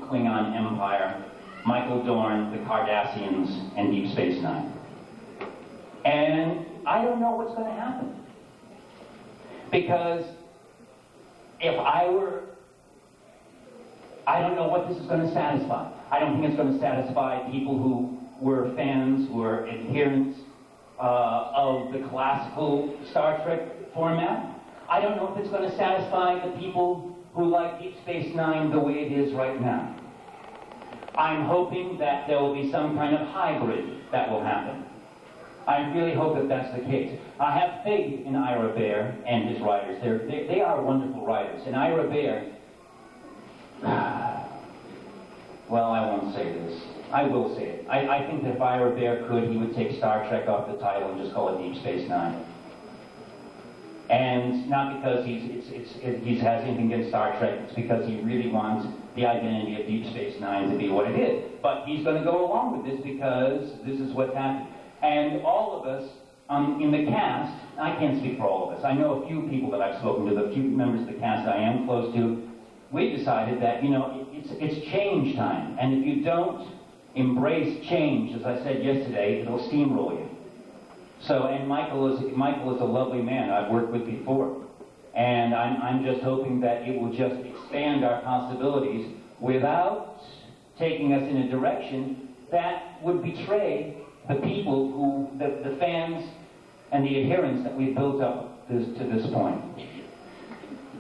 Klingon Empire, Michael Dorn, the Cardassians, and Deep Space Nine. And I don't know what's going to happen. Because if I don't know what this is going to satisfy. I don't think it's going to satisfy people who were fans, who were adherents of the classical Star Trek format. I don't know if it's going to satisfy the people who like Deep Space Nine the way it is right now. I'm hoping that there will be some kind of hybrid that will happen. I really hope that that's the case. I have faith in Ira Behr and his writers. They are wonderful writers. And Ira Behr, well, I won't say this. I will say it. I think that if Ira Behr could, he would take Star Trek off the title and just call it Deep Space Nine. And not because he has anything against Star Trek, it's because he really wants the identity of Deep Space Nine to be what it is. But he's going to go along with this because this is what's happening. And all of us in the cast, I can't speak for all of us, I know a few people that I've spoken to, the few members of the cast I am close to, we decided that, it's change time. And if you don't embrace change, as I said yesterday, it'll steamroll you. So, and Michael is a lovely man I've worked with before. And I'm just hoping that it will just expand our possibilities without taking us in a direction that would betray the people who, the fans and the adherents that we've built up to this point.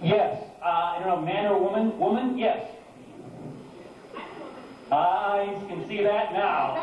Yes, I don't know, man or woman? Woman? Yes. I can see that now.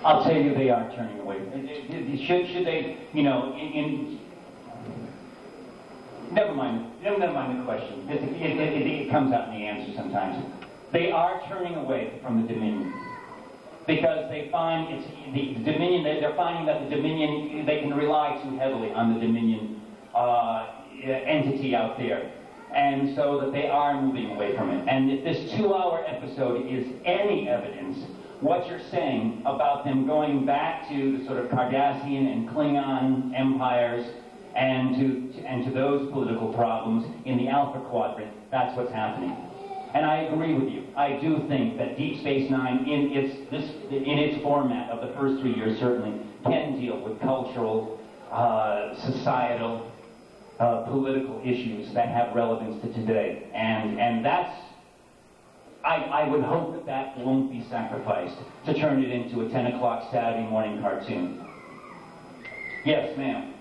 I'll tell you, they are turning away. Should they, never mind the question. It comes out in the answer sometimes. They are turning away from the Dominion because they find it's the Dominion. They're finding that the Dominion, they can rely too heavily on the Dominion entity out there, and so that they are moving away from it. And if this 2-hour episode is any evidence, what you're saying about them going back to the sort of Cardassian and Klingon empires and to those political problems in the Alpha Quadrant, that's what's happening. And I agree with you. I do think that Deep Space Nine, in its format of the first 3 years, certainly can deal with cultural, societal, political issues that have relevance to today, and that's. I would hope that won't be sacrificed to turn it into a 10 o'clock Saturday morning cartoon. Yes, ma'am.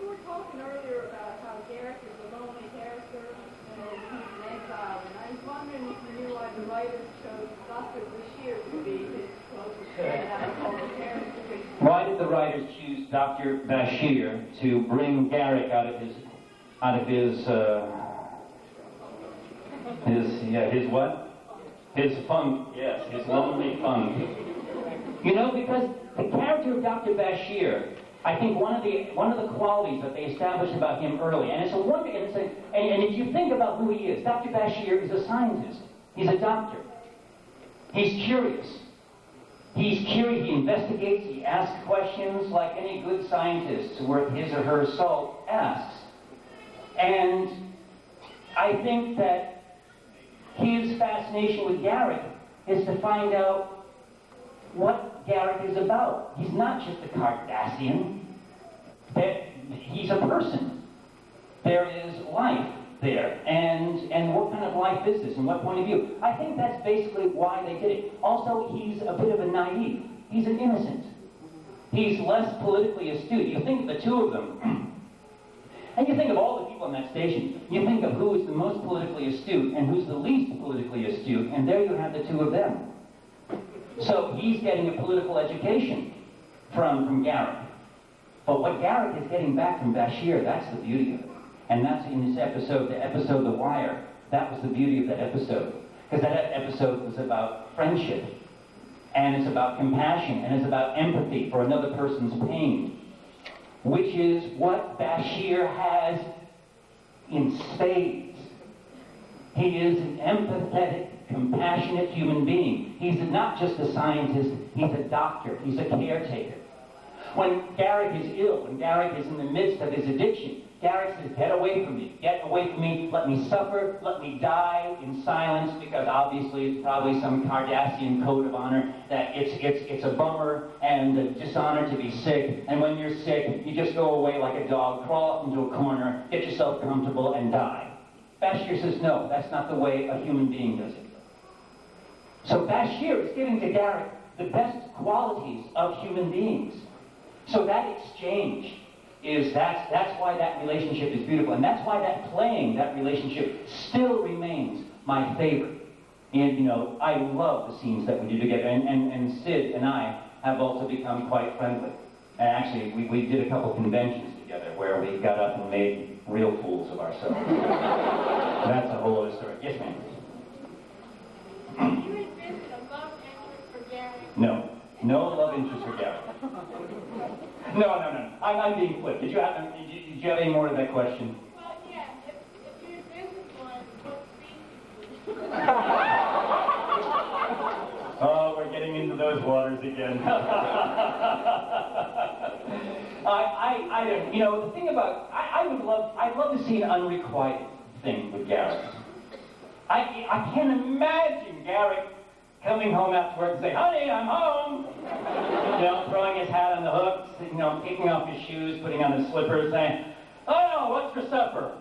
You were talking earlier about how Garrick is a lonely character and he's an exile, and I was wondering if you knew why the writers chose Dr. Bashir to be his closest friend out of all the characters. Why did the writers choose Dr. Bashir to bring Garrick out of his his what? His funk, yes, his lonely funk. Because the character of Dr. Bashir, I think one of the qualities that they established about him early, and it's a wonder, and if you think about who he is, Dr. Bashir is a scientist. He's a doctor. He's curious. He investigates, he asks questions like any good scientist worth his or her salt asks. And I think that his fascination with Garrick is to find out what Garrick is about. He's not just a Cardassian. He's a person. There is life there. And what kind of life is this? And what point of view? I think that's basically why they did it. Also, he's a bit of a naive. He's an innocent. He's less politically astute. You think of the two of them, and you think of all the people on that station. You think of who is the most politically astute and who's the least politically astute, and there you have the two of them. So he's getting a political education from Garrick. But what Garrick is getting back from Bashir, that's the beauty of it. And that's in this episode, the episode The Wire. That was the beauty of that episode. Because that episode was about friendship. And it's about compassion. And it's about empathy for another person's pain. Which is what Bashir has in spades. He is an empathetic, compassionate human being. He's not just a scientist, he's a doctor, he's a caretaker. When Garrick is ill, when Garrick is in the midst of his addiction, Garrick says, get away from me, let me suffer, let me die in silence, because obviously it's probably some Cardassian code of honor that it's a bummer and a dishonor to be sick, and when you're sick, you just go away like a dog, crawl up into a corner, get yourself comfortable, and die. Bashir says, no, that's not the way a human being does it. So Bashir is giving to Garrick the best qualities of human beings. So that exchange that's why that relationship is beautiful, and that's why that relationship still remains my favorite. And I love the scenes that we do together, and Sid and I have also become quite friendly. And actually, we did a couple conventions together where we got up and made real fools of ourselves. That's a whole other story. Yes, ma'am. You invented a love interest for Gary? No love interest for Gary. No. I'm being flip. Did you have any more to that question? Well, yeah. If you invented one, what species? Oh, we're getting into those waters again. I don't. The thing about I'd love to see an unrequited thing with Garrick. I can't imagine Garrick coming home after work and say, honey, I'm home. Throwing his hat on the hooks, taking off his shoes, putting on his slippers, saying, oh no, what's for supper?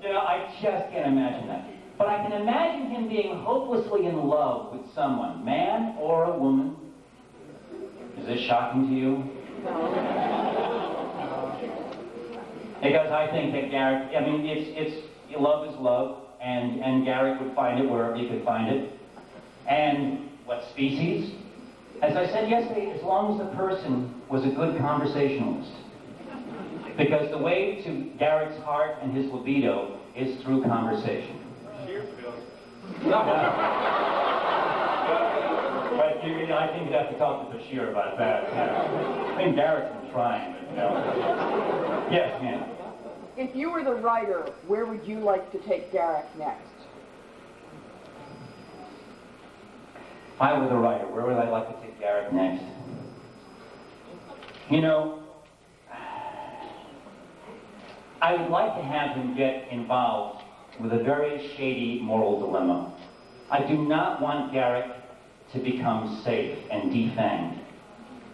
I just can't imagine that. But I can imagine him being hopelessly in love with someone, man or a woman. Is this shocking to you? Because I think that Garrick, it's love is love, and Garrick would find it wherever he could find it. And what species? As I said yesterday, as long as the person was a good conversationalist. Because the way to Garrick's heart and his libido is through conversation. But I think you'd have to talk to Bashir about that. I think Garrick's been trying, but Yes, ma'am. If you were the writer, where would you like to take Garrick next? If I were the writer, where would I like to take Garrick next? I would like to have him get involved with a very shady moral dilemma. I do not want Garrick to become safe and defanged.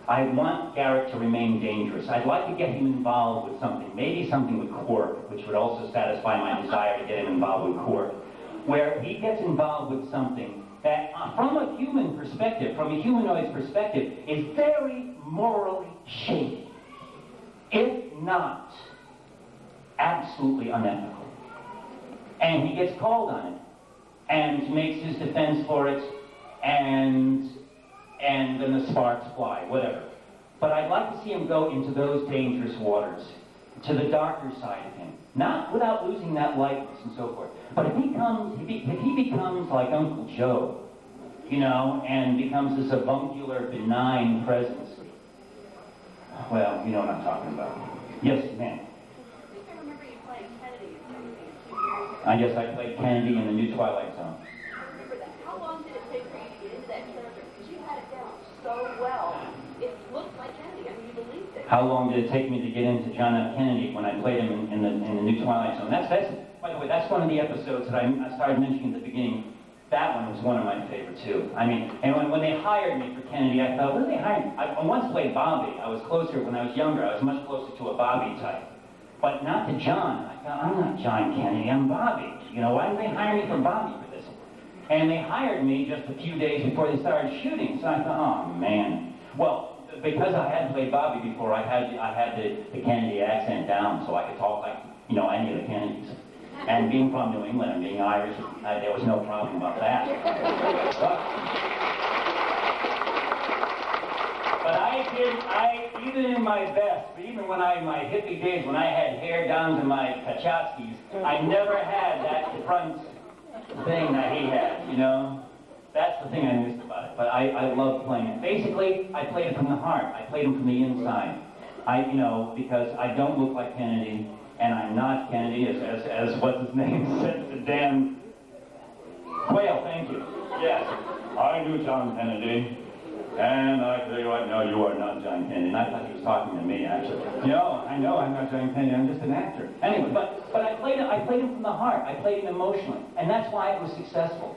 I want Garrick to remain dangerous. I'd like to get him involved with something, maybe something with Quark, which would also satisfy my desire to get him involved with Quark, where he gets involved with something that, from a human perspective, from a humanoid's perspective, is very morally shady, if not absolutely unethical. And he gets called on it, and makes his defense for it, and then the sparks fly, whatever. But I'd like to see him go into those dangerous waters, to the darker side of him, not without losing that lightness and so forth. But if he becomes like Uncle Joe, and becomes this avuncular, benign presence, well, you know what I'm talking about. Yes, ma'am. I remember you playing Kennedy in something a few years ago. I guess I played Kennedy in the New Twilight Zone. I remember that. How long did it take for you to get into that character? Because you had it down so well. It looked like Kennedy. You believed it. How long did it take me to get into John F. Kennedy when I played him in the New Twilight Zone? That's by the way, that's one of the episodes that I started mentioning at the beginning. That one was one of my favorite too. And when they hired me for Kennedy, I thought, what did they hire me? I once played Bobby. I was closer when I was younger. I was much closer to a Bobby type, but not to John. I thought, I'm not John Kennedy. I'm Bobby. Why did they hire me for Bobby for this? And they hired me just a few days before they started shooting. So I thought, oh man. Well, because I hadn't played Bobby before, I had the Kennedy accent down, so I could talk like any of the Kennedys. And being from New England and being Irish, there was no problem about that. But I even in my best, but even when in my hippie days, when I had hair down to my kachotskis, I never had that front thing that he had, you know? That's the thing I missed about it, but I love playing it. Basically, I played it from the heart. I played him from the inside. Because I don't look like Kennedy, and I'm not Kennedy, as what's his name said to Dan Quayle, thank you. Yes, I knew John Kennedy. And I tell you what, no, you are not John Kennedy. And I thought he was talking to me, actually. No, I know I'm not John Kennedy. I'm just an actor. Anyway, but I played him from the heart. I played him emotionally, and that's why it was successful.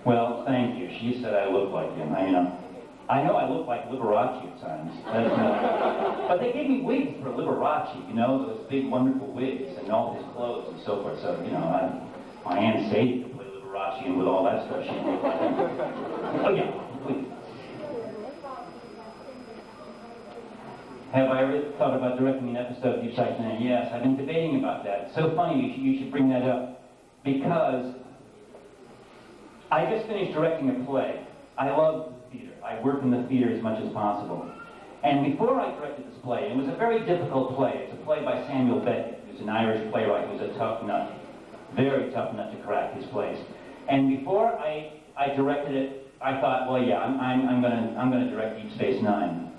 Well, thank you. She said I look like him. I know I look like Liberace at times. But they gave me wigs for Liberace. Those big, wonderful wigs and all his clothes and so forth. So my Aunt Sadie could play Liberace, and with all that stuff, she'd look like him. Oh, yeah, please. Have I ever thought about directing an episode of Deep Psych 9? Yes, I've been debating about that. It's so funny you should bring that up, because I just finished directing a play. I love theater. I work in the theater as much as possible. And before I directed this play, it was a very difficult play. It's a play by Samuel Beckett, who's an Irish playwright who's a tough nut. Very tough nut to crack his plays. And before I directed it, I thought, well, yeah, I'm gonna direct Deep Space Nine.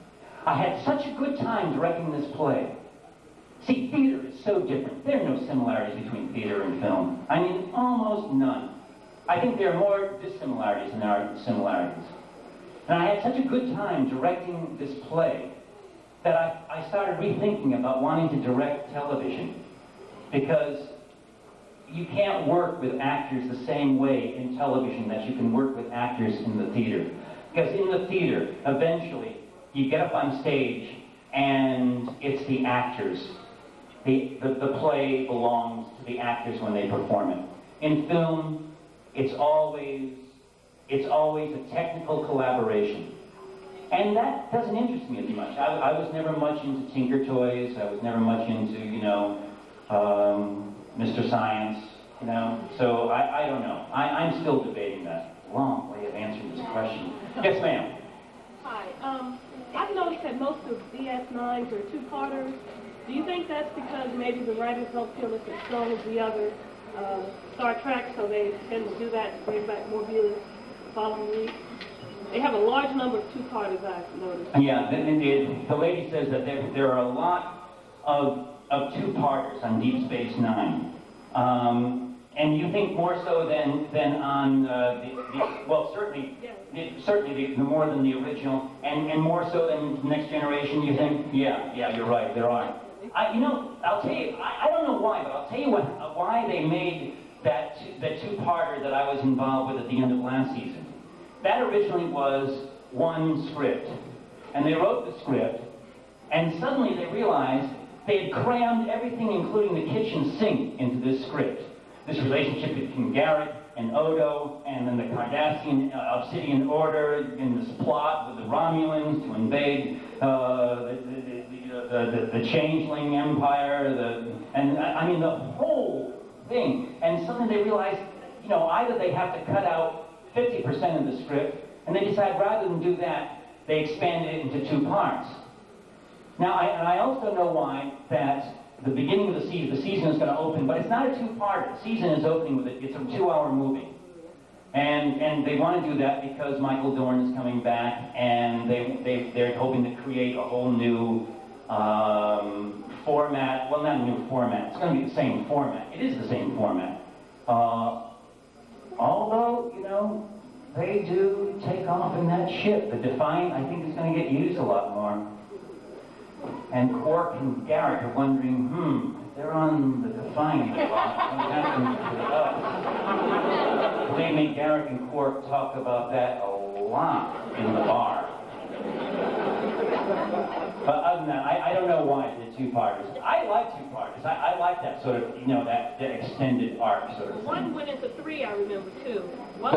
I had such a good time directing this play. See, theater is so different. There are no similarities between theater and film. I mean, almost none. I think there are more dissimilarities than there are similarities. And I had such a good time directing this play that I started rethinking about wanting to direct television, because you can't work with actors the same way in television that you can work with actors in the theater. Because in the theater, eventually, you get up on stage and it's the actors. The play belongs to the actors when they perform it. In film, it's always a technical collaboration. And that doesn't interest me as much. I was never much into Tinker Toys. I was never much into, Mr. Science, So I don't know. I'm still debating that. Long way of answering this question. Yes, ma'am. Hi. I've noticed that most of DS9s are two-parters. Do you think that's because maybe the writers don't feel it's as strong as the other Star Trek, so they tend to do that to bring back more viewers the following week? They have a large number of two-parters, I've noticed. Yeah, the lady says that there are a lot of two-parters on Deep Space Nine. And you think more so than on certainly the more than the original, and more so than Next Generation, you think? Yeah, you're right, there are. I'll tell you, I don't know why, but I'll tell you why they made that two-parter that I was involved with at the end of last season. That originally was one script, and they wrote the script, and suddenly they realized they had crammed everything, including the kitchen sink, into this script. This relationship between Garrett and Odo, and then the Cardassian Obsidian Order in this plot with the Romulans to invade the Changeling Empire, the whole thing. And suddenly they realized, either they have to cut out 50% of the script, and they decide rather than do that, they expanded it into two parts. Now, I also know why that the beginning of the season is going to open, but it's not a two-parter. The season is opening with it's a 2-hour movie. And they want to do that because Michael Dorn is coming back, and they're hoping to create a whole new format. Well, not a new format. It's going to be the same format. It is the same format. Although, they do take off in that ship. The Defiant, I think, is going to get used a lot more. And Quark and Garrett are wondering, they're on the Defiant a lot. What happens to us? They make Garrett and Quark talk about that a lot in the bar. But other than that, I don't know why the two-parters. I like two-parters. I like that sort of, that extended arc sort of thing. One went into 3, I remember, too. One